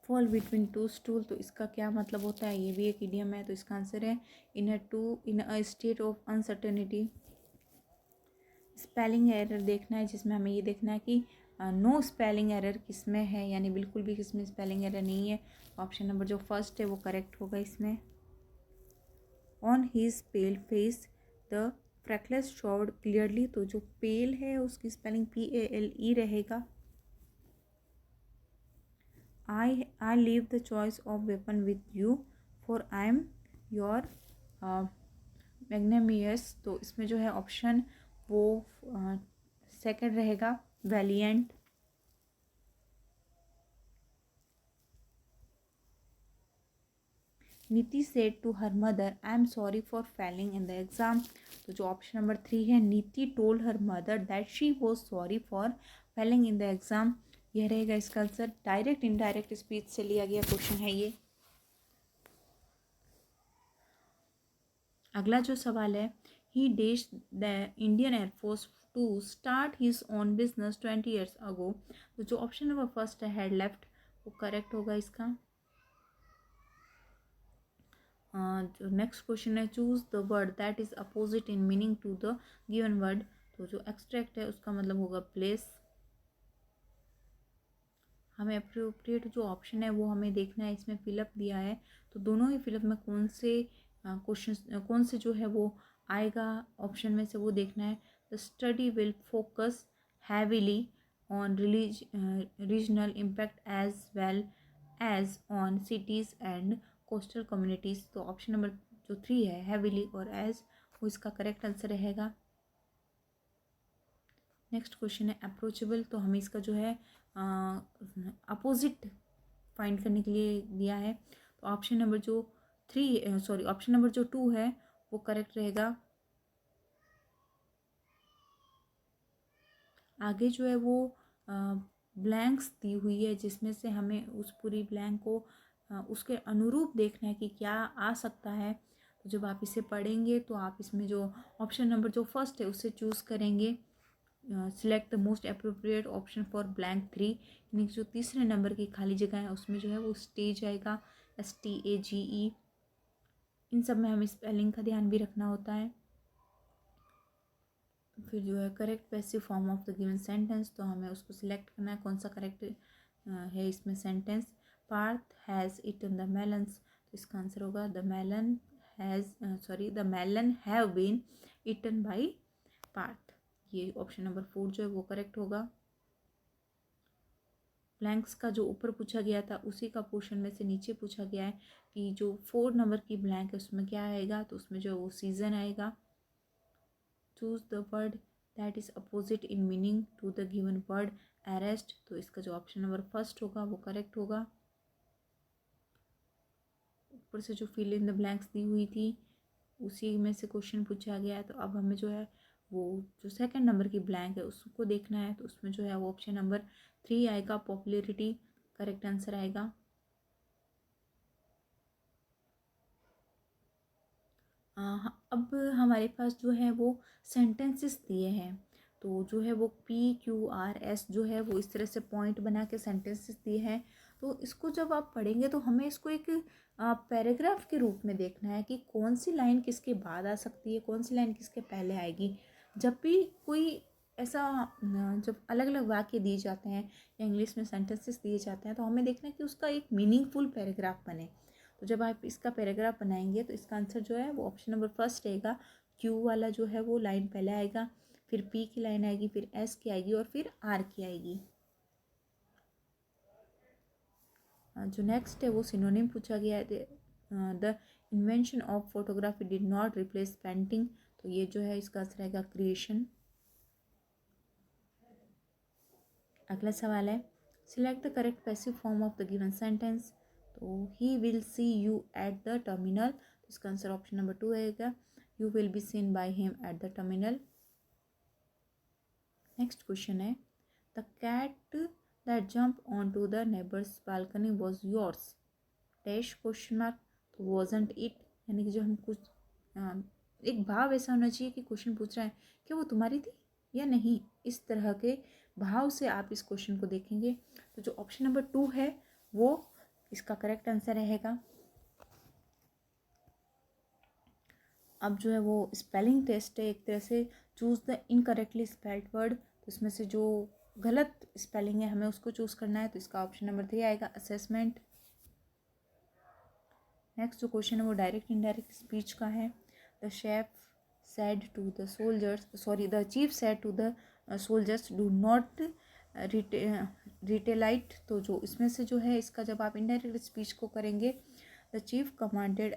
Fall between two stool, तो इसका क्या मतलब होता है, ये भी एक इडियम है। तो इसका आंसर है in a state of uncertainty. Spelling error देखना है, जिसमें हमें ये देखना है कि नो स्पेलिंग एरर किस में है, यानी बिल्कुल भी किस में स्पेलिंग एरर नहीं है। ऑप्शन नंबर जो फर्स्ट है वो करेक्ट होगा इसमें। On his pale face the freckles showed clearly. तो जो पेल है उसकी स्पेलिंग PALE रहेगा। I leave the choice of weapon with you for I am your magnanimous। तो इसमें जो है ऑप्शन वो सेकंड रहेगा, valiant. Niti said to her mother I am sorry for failing in the exam. तो जो ऑप्शन नंबर 3 है, Niti told her mother that she was sorry for failing in the exam, यह रहेगा इसका आंसर। डायरेक्ट इनडायरेक्ट स्पीच से लिया गया question है ये। अगला जो सवाल है, he dash the Indian air force to start his own business 20 years ago. तो जो ऑप्शन नंबर फर्स्ट है, हेड लेफ्ट, वो करेक्ट होगा इसका। जो नेक्स्ट क्वेश्चन है, choose the word that is opposite in meaning to the given word. तो जो एक्सट्रैक्ट है उसका मतलब होगा प्लेस। हमें अप्रोप्रिएट जो ऑप्शन है वो हमें देखना है। इसमें फिलअप दिया है, तो दोनों ही फिलअप में कौन से क्वेश्चन कौन से जो है वो आएगा ऑप्शन में से, वो देखना है। The study will focus heavily on regional impact as well as on cities and coastal communities. तो ऑप्शन नंबर जो 3 है, हैवीली और एज, वो इसका करेक्ट आंसर रहेगा। नेक्स्ट क्वेश्चन है अप्रोचेबल। तो हमें इसका जो है अपोजिट फाइंड करने के लिए दिया है। तो ऑप्शन नंबर जो ऑप्शन नंबर जो 2 है वो करेक्ट रहेगा। आगे जो है वो ब्लैंक्स दी हुई है, जिसमें से हमें उस पूरी ब्लैंक को उसके अनुरूप देखना है कि क्या आ सकता है। तो जब आप इसे पढ़ेंगे तो आप इसमें जो ऑप्शन नंबर जो फर्स्ट है उससे चूज़ करेंगे। Select the most appropriate option for blank 3, यानी जो तीसरे नंबर की खाली जगह है उसमें जो है वो स्टेज आएगा, STAGE। इन सब में हमें स्पेलिंग का ध्यान भी रखना होता है। फिर जो है correct passive form of the given sentence, तो हमें उसको सिलेक्ट करना है कौन सा करेक्ट है इसमें sentence. Parth has eaten the melons. तो इसका आंसर होगा the melon have been eaten by Parth. ये ऑप्शन नंबर 4 जो है वो करेक्ट होगा। ब्लैंक्स का जो ऊपर पूछा गया था उसी का पोर्शन में से नीचे पूछा गया है कि जो 4 नंबर की ब्लैंक है उसमें क्या आएगा, तो उसमें जो वो सीज़न आएगा। Choose the word that is opposite in meaning to the given word arrest, तो इसका जो ऑप्शन नंबर फर्स्ट होगा वो करेक्ट होगा। ऊपर से जो फिल इन द ब्लैंक्स दी हुई थी उसी में से क्वेश्चन पूछा गया है, तो अब हमें जो है वो जो सेकंड नंबर की ब्लैंक है उसको देखना है, तो उसमें जो है वो ऑप्शन नंबर 3 आएगा, पॉपुलैरिटी करेक्ट आंसर आएगा। अब हमारे पास जो है वो सेंटेंसेस दिए हैं, तो जो है वो PQRS जो है वो इस तरह से पॉइंट बना के सेंटेंसेस दिए हैं। तो इसको जब आप पढ़ेंगे तो हमें इसको एक पैराग्राफ के रूप में देखना है कि कौन सी लाइन किसके बाद आ सकती है, कौन सी लाइन किसके पहले आएगी। जब भी कोई ऐसा जब अलग अलग वाक्य दिए जाते हैं या इंग्लिश में सेंटेंसेस दिए जाते हैं तो हमें देखना है कि उसका एक मीनिंगफुल पैराग्राफ बने। तो जब आप इसका पैराग्राफ बनाएंगे तो इसका आंसर जो है वो ऑप्शन नंबर फर्स्ट रहेगा। क्यू वाला जो है वो लाइन पहले आएगा, फिर पी की लाइन आएगी, फिर एस की आएगी और फिर आर की आएगी। जो नेक्स्ट है वो सिनोनिम पूछा गया है। The invention of photography did not replace painting, तो ये जो है इसका आंसर आएगा क्रिएशन। अगला सवाल है select the correct passive form of the given sentence, तो he will see you at the terminal, तो इसका आंसर ऑप्शन नंबर 2 आएगा, you will be seen by him at the terminal. Next question है the cat that jump on to the neighbours balcony was yours dash question mark, तो wasn't it, यानी कि जो हम कुछ एक भाव ऐसा होना चाहिए कि क्वेश्चन पूछ रहा है कि वो तुम्हारी थी या नहीं, इस तरह के भाव से आप इस क्वेश्चन को देखेंगे। तो जो ऑप्शन नंबर 2 है वो इसका करेक्ट आंसर रहेगा। अब जो है वो स्पेलिंग टेस्ट है एक तरह से, choose the incorrectly spelled word, तो इसमें से जो गलत स्पेलिंग है हमें उसको चूज़ करना है, तो इसका ऑप्शन नंबर 3 आएगा असेसमेंट। नेक्स्ट जो क्वेश्चन है वो डायरेक्ट इनडायरेक्ट स्पीच का है। The chef said to the soldiers, sorry, the chief said to the soldiers do not retaliate, तो जो इसमें से जो है इसका जब आप इनडायरेक्ट स्पीच को करेंगे the chief commanded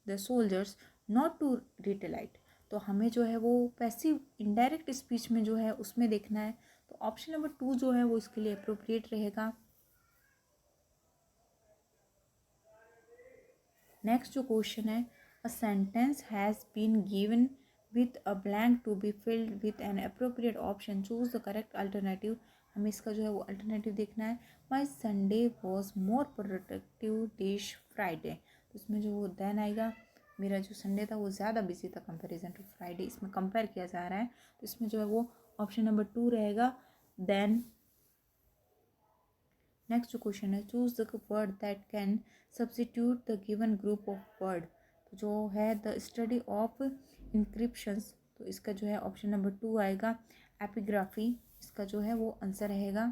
the soldiers not to retaliate, तो हमें जो है वो पैसिव इनडायरेक्ट स्पीच में जो है उसमें देखना है, तो ऑप्शन नंबर 2 जो है वो इसके लिए अप्रोप्रिएट रहेगा। नेक्स्ट जो क्वेश्चन है a sentence has been given with a blank to be filled with an appropriate option, choose the correct alternative, हमें इसका जो है वो अल्टरनेटिव देखना है। My Sunday was more productive dash Friday, तो इसमें जो वो देन आएगा, मेरा जो संडे था वो ज़्यादा बिजी था कंपेरिजन टू फ्राइडे, इसमें कंपेयर किया जा रहा है, तो इसमें जो है वो ऑप्शन नंबर 2 रहेगा देन। नेक्स्ट जो क्वेश्चन है choose the word that can substitute the given group of word, तो जो है द स्टडी ऑफ इंक्रिप्शंस, तो इसका जो है ऑप्शन नंबर 2 आएगा एपिग्राफी, इसका जो है वो आंसर रहेगा।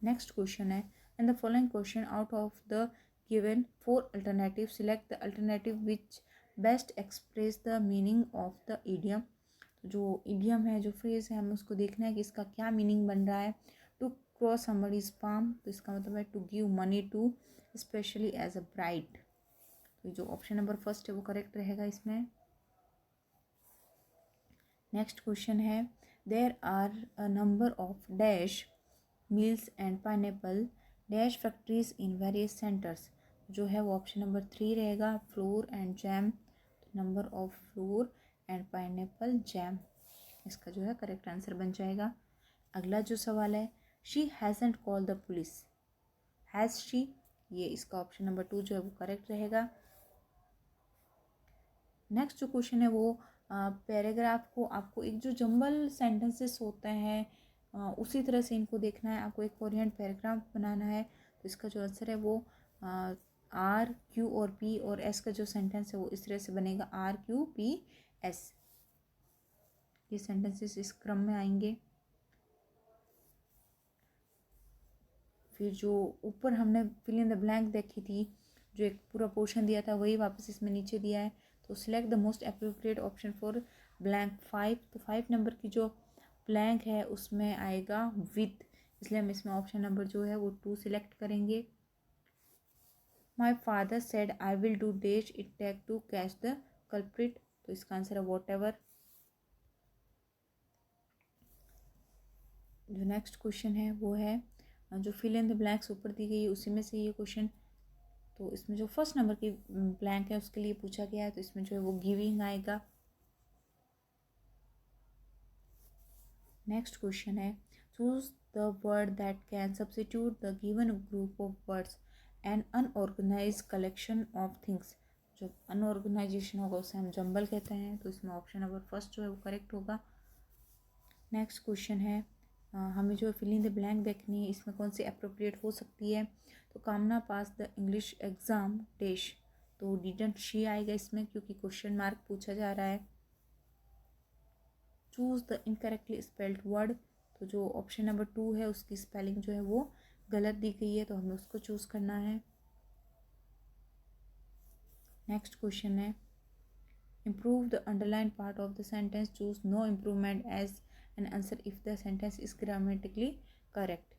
नेक्स्ट क्वेश्चन है and the following question out of the given 4 alternative select the alternative which best express the meaning of the idiom, तो जो इडियम है जो फ्रेज है हमें उसको देखना है कि इसका क्या मीनिंग बन रहा है। टू क्रॉस समबडीज पाम, तो इसका मतलब है to give money to specially as a bride, तो जो ऑप्शन नंबर फर्स्ट है वो करेक्ट रहेगा इसमें। नेक्स्ट क्वेश्चन है there are a number of dash mills and pineapple dash factories in various centres, जो है वो ऑप्शन नंबर 3 रहेगा flour and jam, number of flour and pineapple jam, इसका जो है करेक्ट आंसर बन जाएगा। अगला जो सवाल है she hasn't call the police, has she, ये इसका ऑप्शन नंबर 2 जो है वो करेक्ट रहेगा। नेक्स्ट जो क्वेश्चन है वो पैराग्राफ को आपको एक जो जंबल सेंटेंसेस होते हैं उसी तरह से इनको देखना है, आपको एक कोरिएंट पैराग्राफ बनाना है, तो इसका जो आंसर है वो आर क्यू और पी और एस का जो सेंटेंस है वो इस तरह से बनेगा आर क्यू पी एस, ये सेंटेंसेस इस क्रम में आएंगे। फिर जो ऊपर हमने फिल इन द ब्लैंक देखी थी, जो एक पूरा पोर्शन दिया था वही वापस इसमें नीचे दिया है, तो select the most appropriate option for blank 5, तो 5 नंबर की जो ब्लैंक है उसमें आएगा विद, इसलिए हम इसमें ऑप्शन नंबर जो है वो 2 सिलेक्ट करेंगे। My father said I will do dash it take to catch the culprit, तो इसका आंसर है वॉट एवर। जो नेक्स्ट क्वेश्चन है वो है जो फिल इन द ब्लैंक्स ऊपर दी गई है उसी में से ये क्वेश्चन। तो इसमें जो फर्स्ट नंबर की ब्लैंक है उसके लिए पूछा गया है, तो इसमें जो है वो गिविंग आएगा। नेक्स्ट क्वेश्चन है choose the word that can substitute the given group of words an unorganise collection of things. जो अनऑर्गेनाइजेशन होगा उसे हम जंबल कहते हैं, तो इसमें ऑप्शन नंबर फर्स्ट जो है वो करेक्ट होगा। नेक्स्ट क्वेश्चन है हमें जो फिल इन द ब्लैंक देखनी है, इसमें कौन सी अप्रोप्रिएट हो सकती है। तो कामना पास द इंग्लिश एग्ज़ाम डैश, तो डिडंट शी आएगा इसमें क्योंकि क्वेश्चन मार्क पूछा जा रहा है। Choose the incorrectly spelled word, तो जो ऑप्शन नंबर 2 है उसकी स्पेलिंग जो है वो गलत दी गई है, तो हमें उसको चूज़ करना है। नेक्स्ट क्वेश्चन है improve the underline part of the sentence, choose no improvement as an answer if the sentence is grammatically correct.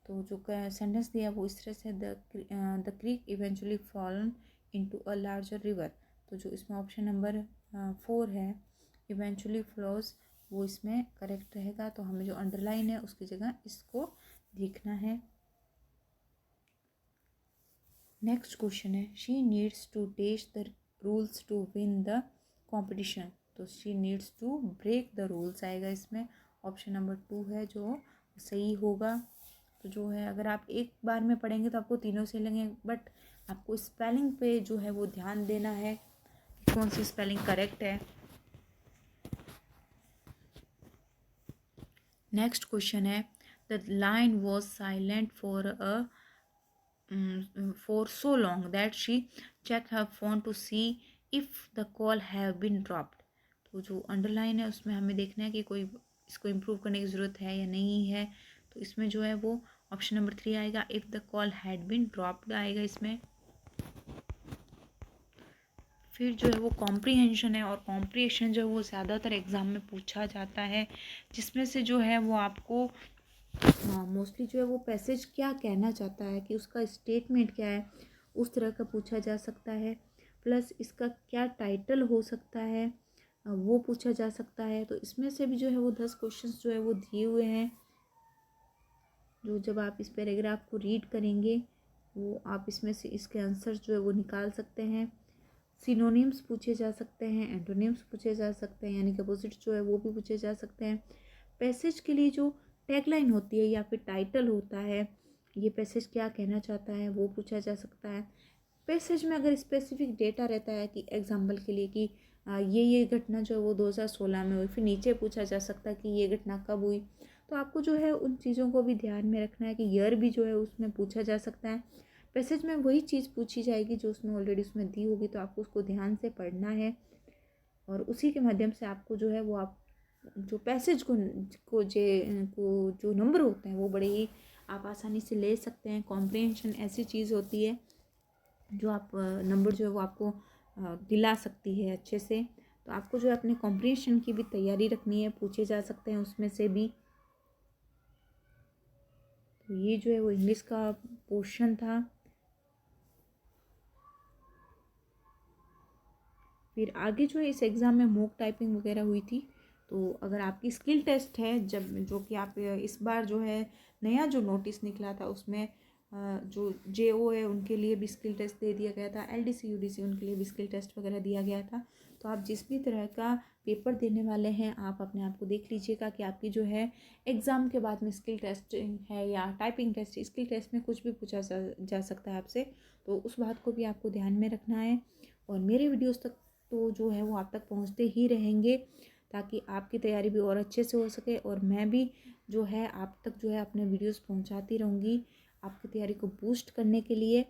तो जो सेंटेंस दिया वो इस तरह से the creek eventually fallen into a larger river, तो जो इसमें ऑप्शन नंबर 4 है इवेंचुअली फ्लोज वो इसमें करेक्ट रहेगा। तो हमें जो अंडरलाइन है उसकी जगह इसको लिखना है। नेक्स्ट क्वेश्चन है she needs to dash the rules to win the competition, तो she needs to break the rules आएगा इसमें। ऑप्शन नंबर 2 है जो सही होगा। तो जो है अगर आप एक बार में पढ़ेंगे तो आपको तीनों सही लगेंगे, बट आपको स्पेलिंग पे जो है वो ध्यान देना है कि कौन सी स्पेलिंग करेक्ट है। नेक्स्ट क्वेश्चन है the line was silent for so long that she checked her phone to see if the call have been dropped। तो जो अंडरलाइन है उसमें हमें देखना है कि कोई इसको इम्प्रूव करने की ज़रूरत है या नहीं है, तो इसमें जो है वो ऑप्शन नंबर 3 आएगा if the call had been dropped आएगा इसमें। फिर जो है वो कॉम्प्रीहेंशन है, और कॉम्प्रीहेंशन जो है वो ज़्यादातर एग्ज़ाम में पूछा जाता है, जिसमें से जो है वो आपको मोस्टली जो है वो पैसेज क्या कहना चाहता है कि उसका स्टेटमेंट क्या है उस तरह का पूछा जा सकता है, प्लस इसका क्या टाइटल हो सकता है वो पूछा जा सकता है। तो इसमें से भी जो है वो 10 क्वेश्चंस जो है वो दिए हुए हैं, जो जब आप इस पैराग्राफ को रीड करेंगे वो आप इसमें से इसके आंसर जो है वो निकाल सकते हैं। सिनोनिम्स पूछे जा सकते हैं, एंटोनिम्स पूछे जा सकते हैं, यानी कि अपोजिट जो है वो भी पूछे जा सकते हैं। पैसेज के लिए जो टैगलाइन होती है या फिर टाइटल होता है, ये पैसेज क्या कहना चाहता है वो पूछा जा सकता है। पैसेज में अगर स्पेसिफिक डेटा रहता है कि एग्जाम्पल के लिए कि ये घटना जो है वो 2016 में हुई, फिर नीचे पूछा जा सकता है कि ये घटना कब हुई, तो आपको जो है उन चीज़ों को भी ध्यान में रखना है कि ईयर भी जो है उसमें पूछा जा सकता है। पैसेज में वही चीज़ पूछी जाएगी जो उसमें ऑलरेडी उसमें दी होगी, तो आपको उसको ध्यान से पढ़ना है और उसी के माध्यम से आपको जो है वो आप जो पैसेज को जो नंबर होते हैं वो बड़े ही आप आसानी से ले सकते हैं। कॉम्प्रिहेंशन ऐसी चीज़ होती है जो आप नंबर जो है वो आपको दिला सकती है अच्छे से, तो आपको जो है अपने कॉम्प्रिहेंशन की भी तैयारी रखनी है, पूछे जा सकते हैं उसमें से भी। तो ये जो है वो इंग्लिश का पोर्शन था। फिर आगे जो है इस एग्ज़ाम में मॉक टाइपिंग वगैरह हुई थी, तो अगर आपकी स्किल टेस्ट है जब जो कि आप इस बार जो है नया जो नोटिस निकला था उसमें जो JO है उनके लिए भी स्किल टेस्ट दे दिया गया था, LDC UDC उनके लिए भी स्किल टेस्ट वगैरह दिया गया था। तो आप जिस भी तरह का पेपर देने वाले हैं आप अपने आप को देख लीजिएगा कि आपकी जो है एग्ज़ाम के बाद में स्किल टेस्ट है या टाइपिंग टेस्ट, स्किल टेस्ट में कुछ भी पूछा जा सकता है आपसे, तो उस बात को भी आपको ध्यान में रखना है। और मेरे वीडियोज़ तक तो जो है वो आप तक पहुंचते ही रहेंगे ताकि आपकी तैयारी भी और अच्छे से हो सके, और मैं भी जो है आप तक जो है अपने वीडियोस पहुंचाती रहूँगी आपकी तैयारी को बूस्ट करने के लिए।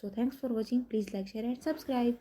So thanks for watching, please like share and subscribe.